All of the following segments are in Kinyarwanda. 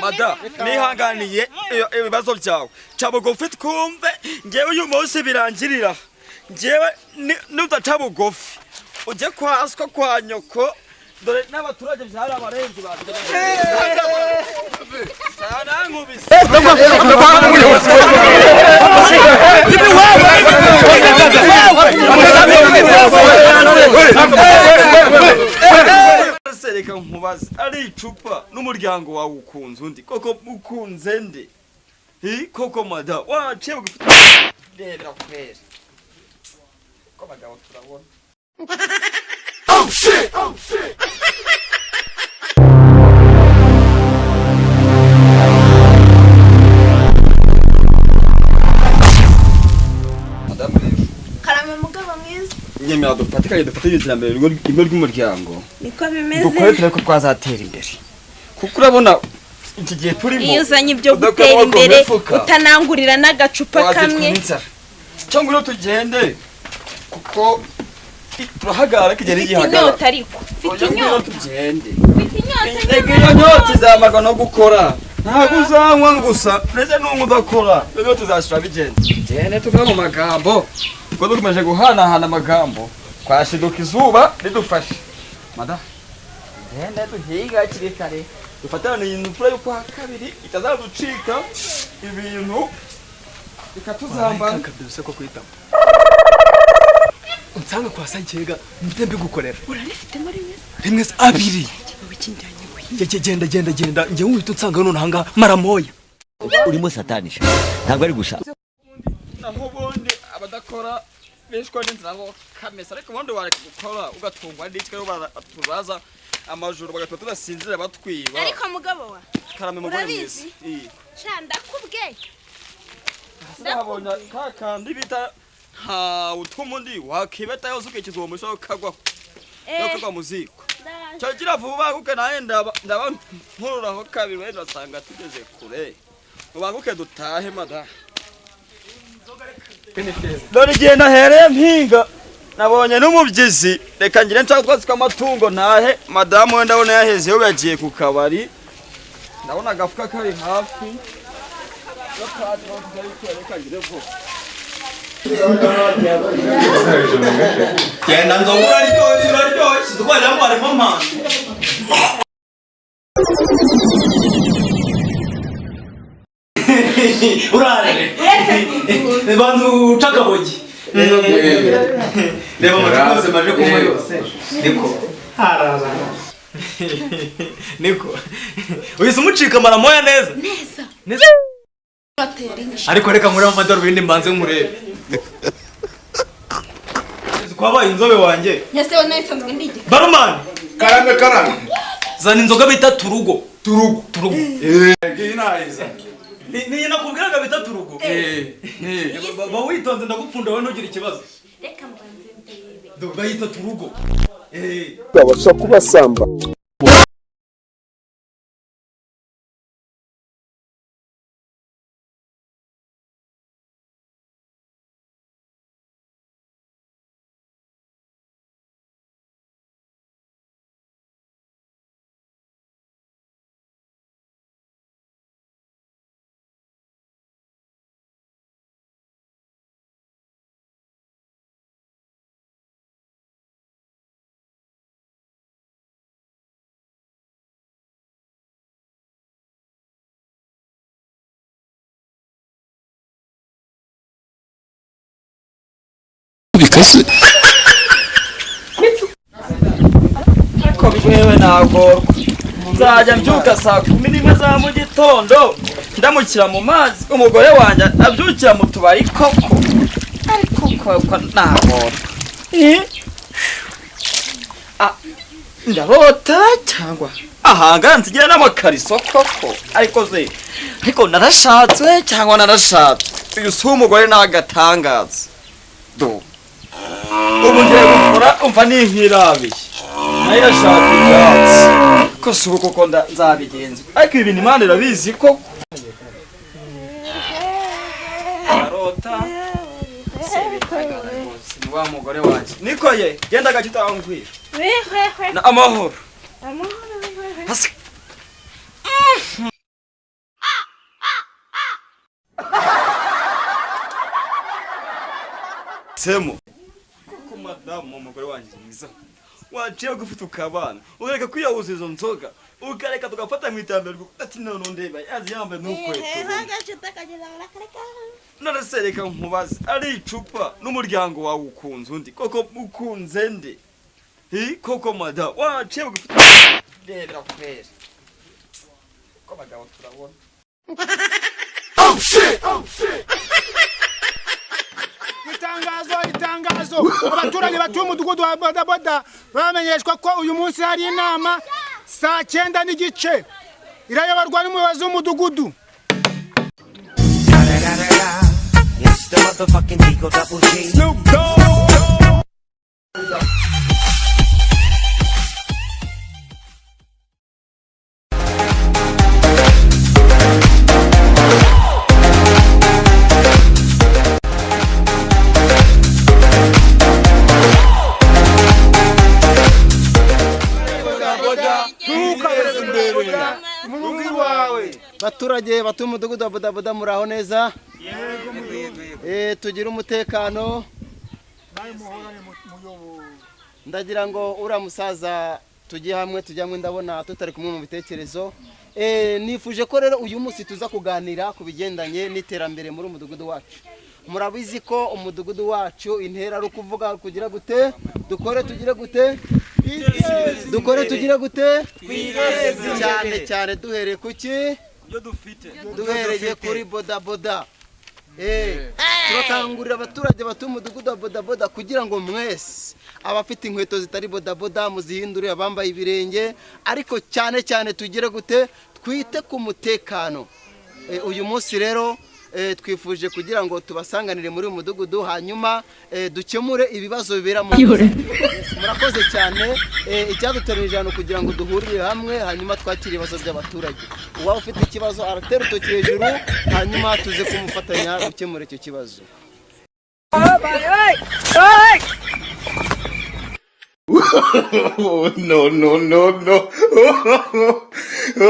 Mada nihanganiye ibibazo byawe cabugo ufite kumve ngewe uyu munsi birangirira ngewe nudacabugofi uje kwaswa kwa nyoko dore n'abaturage byari abarenzi Sereka nkubaze ari icupa n'umuryango wawe ukunze undi koko ukunze nde koko mada waciye rebera kwere ko bagabo turabona oh shit Karame mugabo mwiza nyemera dufatikanye dufatanye iterambere rimwe ry'umuryango niko bimeze dukore tureko twazatera imbere kuko urabona iki gihe turimo iyo uzanye ibyo gutera imbere utanangurira n'agacupa kamwe cyo ngiro tugende kuko turahagara kigera igihagara inyota ariko fite inyota tugende iyo nyota izamaga no gukora ntabwo uzanywa gusa neze n'umwe udakora rero tuzashira bigende tuva mu magambo kuko dukomeje guhanahana amagambo twashiduka izuba ridufashe mada ngende duhiga kirekare dufatane iyi nfura yo kwa kabiri itazaducika ibintu bikatuzambana kabisa ko kwitamo unsanga kwa Sankega mtembe gukorera urarifite muri rimwe abiri genda nje uhita unsanga none hanga maramoya urimo satanisha ntabwo ari gusa naho bondi abadakora beshwa n'inzira ngo kamesa ariko bondi wareka gukora ugatungwa n'icyo turaza amajuru bagatuma tudasinzira batwiba ariko mugabo wa karame mugore mwiza cyanda kubwe ndabona kakandi bita ha utumundi wakibeta yose ukikiza uwo musho kagwa kagwa muziko cyagira vuba kuko naye ndaba nkururaho kabiri wenda asanga tugeze kure ubanguke dutahe mada dore genda here mpinga nabonye n'umubyizi reka ngire nshaka amatungo nahe madamu wenda ndabona yaheze yo yagiye ku kabari ndabona agafuka kari hafi genda nzongura ryoshye zikwagira ngo harimo amande urare bantu ucakabogi reba amacukuze maje kunywa yose niko haraza niko uyise umucika maramoya neza ariko reka muri amadorubindi mbanze nkurebe kwabaye inzobe wanjye nyase wone isanzwe ndije barumani karame zana inzoga bita turugo ginayiza ni nakubwiraga bita turugo ba witonze ndagupfunda wowe ntugira ikibazo reka mbanze ndebe bayita turugo babasha kubasamba bikase ko bwewe nago nzajya mbyuka saa 11 za mu gitondo ndamukira mu mazi umugore wanjye abyukira mu tubari koko ariko nago ndarota cyangwa ahanga nzigira n'amakariso koko ariko narashatswe cyangwa narashatswe uyu si umugore n'agatangaza do ubu ngiye gukora umva ninkirabiye nayo ashaka ibyatsi ko si uko koko nzabigenza ariko ibi Imana irabizi ko arota ni wa mugore wanjye niko ye genda gakita wangwira wewe na amahoro wahisemo kuko madamu umugore wanjye mwiza waciye gufite ukabana ukareka kwiyahuza izo nzoga ukareka tugafata mu itambere ati none ndeba yazi yambaye n'ukweto narasereka nkubaze ari icupa n'umuryango wawe ukunze undi koko ukunze nde koko madamu waciye gufite rebera kwere ko bagabo turabona Oh shit! Itangazo abaturage batuye umudugudu wa bodaboda bamenyeshwa ko uyu munsi hari inama saa 9:30 irayoborwa n'umuyobozi w'umudugudu. Baturage batuye umudugudu wa bodaboda muraho neza? Tugira umutekano. Ndagira ngo ura musaza tugiye hamwe tujyamwe ndabona tutari kumwe mu bitekerezo. Nifuje ko rero uyu munsi tuza kuganira ku bigendanye n'iterambere muri umudugudu wacu. Murabizi ko umudugudu wacu intera ari kuvuga kugira gute dukore tugire gute dukore tugire gute cyane duhereye kuki duhereye kuri bodaboda. Turakangurira abaturage batuye umudugudu wa bodaboda kugira ngo mwese abafite inkweto zitari bodaboda muzihindure abambaye ibirenge ariko cyane tugire gute twite ku mutekano. Uyu munsi rero twifuje kugira ngo tubasanganire muri uyu mudugudu hanyuma dukemure ibibazo bibera mu murakoze cyane. Icyaduteranije hano kugira ngo duhurire hamwe hanyuma twakire ibibazo by'abaturage. Uwaba ufite ikibazo aratera urutoki hejuru hanyuma tuze kumufatanya gukemura icyo kibazo. No.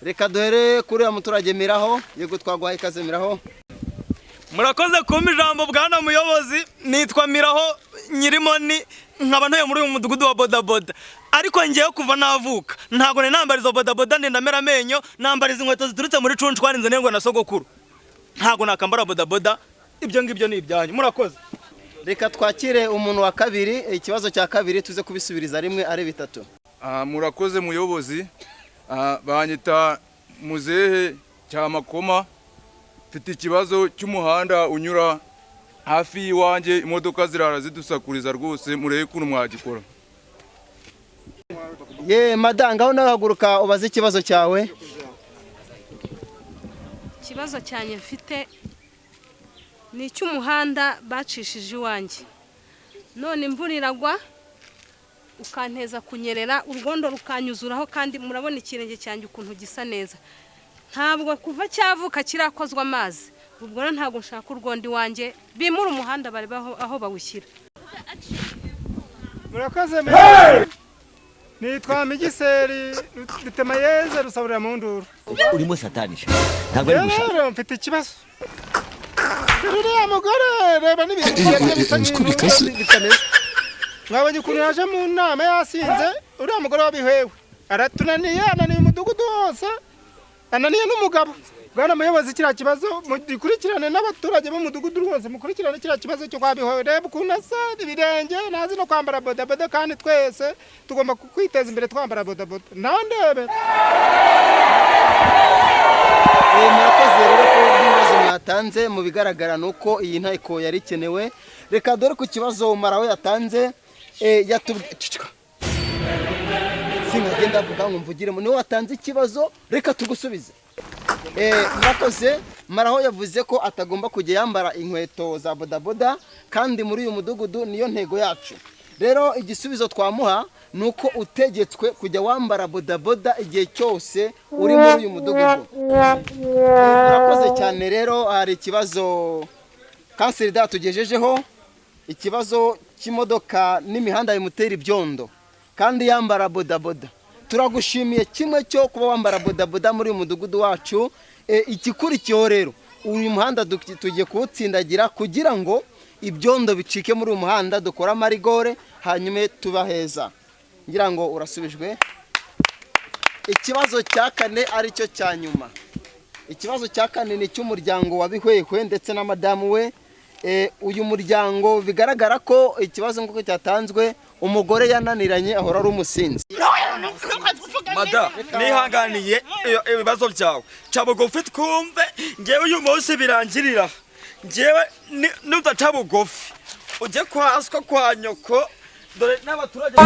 Reka duhere kuri ya muturage Miraho, yego twagwaye ikaze Miraho. Murakoze kumpa ijambo bwana muyobozi, nitwa Miraho Nyirimoni nkaba ntuye muri uyu mudugudu wa bodaboda. Ariko ngiye kuva navuka ntago ne nambarizo bodaboda ndamera amenyo nambariza inkweto ziturutse muri cuncu twarinze nengo na sogokuru. Ntago nakambara bodaboda, ibyo ngibyo ni ibyanyu. Murakoze. Reka twakire umuntu wa kabiri, ikibazo cya kabiri tuze kubisubiriza rimwe ari bitatu. Murakoze muyobozi. Banyita muzehe Cyamakoma, mfite ikibazo cy'umuhanda unyura hafi y'iwanjye imodoka zirara zidusakuriza rwose murebe kuntu mwagikora. Madanga aho nahaguruka ubaze ikibazo cyawe. Ikibazo cyanye mfite ni icy'umuhanda bacishije iwanjye, none imvura iragwa ukanteza kunyerera urwondo rukanyuzuraho kandi murabona ikirenge cyanjye ukuntu gisa neza. Ntabwo kuva cyavuka kirakozwa amazi, ubwo rero ntabwo nshaka urwondo wanjye bimura umuhanda bari aho bawushyira. Murakoze nitwa Migiseri Bitemayeze Rusabura mu nduru. Urimo satanisha ntabwo ari gusa. Rero mfite ikibazo. Uriya mugore reba n'ibitane. Mwabonye ukuntu yaje mu nama yasinze, uriya mugore wabihwewe aratunaniye, ananiye umudugudu wose, ananiye n'umugabo. Bwana muyobozi kira kibazo mukurikirane n'abaturage bo mudugudu rwose mukurikirane kira kibazo cyo kwabihwewe. Reba ukuntu asa ibirenge nazi no kwambara bodaboda kandi twese tugomba kwiteza imbere twambara bodaboda. Naho ndebe. Murakoze rero ko ibibazo mwatanze mu bigaragara nuko iyi nteko yari kenewe. Reka dore ku kibazo Maraho yatanze singagenda vuga ngo mvugiremo niwe watanze ikibazo, reka tugusubize. Murakoze. Maraho yavuze ko atagomba kujya yambara inkweto za bodaboda kandi muri uyu mudugudu niyo ntego yacu. Rero igisubizo twamuha nuko utegetswe kujya wambara bodaboda igihe cyose uri muri uyu mudugudu. Murakoze cyane. Rero hari ikibazo kanseri tugejejeho, ikibazo cy'imodoka n'imihanda bimutera ibyondo kandi yambara bodaboda. turagushimiye kimwe cyo kuba wambara bodaboda muri uyu mudugudu wacu. Ikikurikiyeho rero uyu muhanda tugiye kuwutsindagira kugira ngo ibyondo bicike muri uyu muhanda, dukora amarigore hanyuma tubaheza. ngira ngo urasubijwe. Ikibazo cya kane ari cyo cya nyuma. Ikibazo cya kane ni cy'umuryango wa Bihwehwe ndetse na madamu we. Uyu muryango bigaragara ko ikibazo nguko cyatanzwe, umugore yananiranye ahora ari umusinzi. Mada, nihanganiye ibibazo byawe. Cabugufi twumve, ngewe uyu munsi birangirira. Ngewe nudaca bugufi ujye kwaswa kwa nyoko, dore n'abaturage